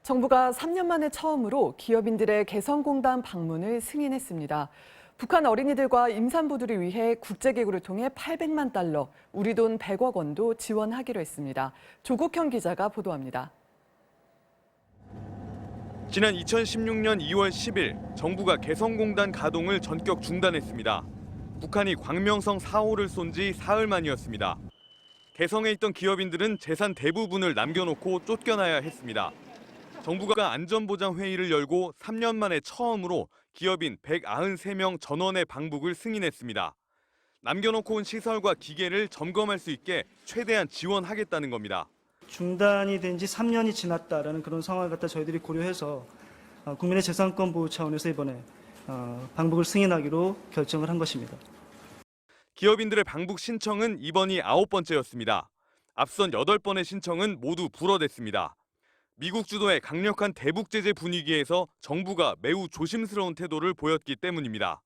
정부가 3년 만에 처음으로 기업인들의 개성공단 방문을 승인했습니다. 북한 어린이들과 임산부들을 위해 국제기구를 통해 800만 달러, 우리 돈 100억 원도 지원하기로 했습니다. 조국형 기자가 보도합니다. 지난 2016년 2월 10일 정부가 개성공단 가동을 전격 중단했습니다. 북한이 광명성 4호를 쏜 지 사흘 만이었습니다. 개성에 있던 기업인들은 재산 대부분을 남겨놓고 쫓겨나야 했습니다. 정부가 안전보장회의를 열고 3년 만에 처음으로 기업인 193명 전원의 방북을 승인했습니다. 남겨놓고 온 시설과 기계를 점검할 수 있게 최대한 지원하겠다는 겁니다. 중단이 된 지 3년이 지났다라는 그런 상황을 갖다 저희들이 고려해서 국민의 재산권 보호 차원에서 이번에 방북을 승인하기로 결정을 한 것입니다. 기업인들의 방북 신청은 이번이 9번째였습니다. 앞선 8번의 신청은 모두 불어댔습니다. 미국 주도의 강력한 대북 제재 분위기에서 정부가 매우 조심스러운 태도를 보였기 때문입니다.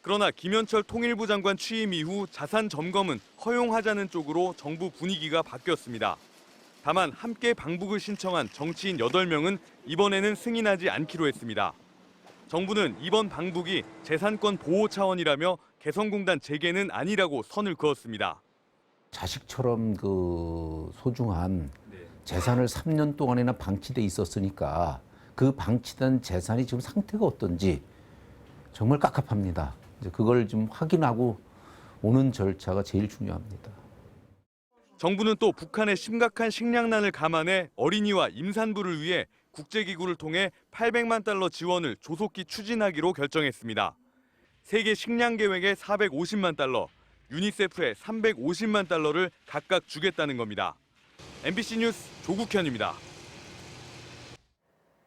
그러나 김현철 통일부 장관 취임 이후 자산 점검은 허용하자는 쪽으로 정부 분위기가 바뀌었습니다. 다만 함께 방북을 신청한 정치인 8명은 이번에는 승인하지 않기로 했습니다. 정부는 이번 방북이 재산권 보호 차원이라며 개성공단 재개는 아니라고 선을 그었습니다. 자식처럼 소중한 재산을 3년 동안이나 방치돼 있었으니까 그 방치된 재산이 지금 상태가 어떤지 정말 깝깝합니다. 이제 그걸 좀 확인하고 오는 절차가 제일 중요합니다. 정부는 또 북한의 심각한 식량난을 감안해 어린이와 임산부를 위해 국제기구를 통해 800만 달러 지원을 조속히 추진하기로 결정했습니다. 세계 식량 계획에 450만 달러, 유니세프에 350만 달러를 각각 주겠다는 겁니다. MBC 뉴스 조국현입니다.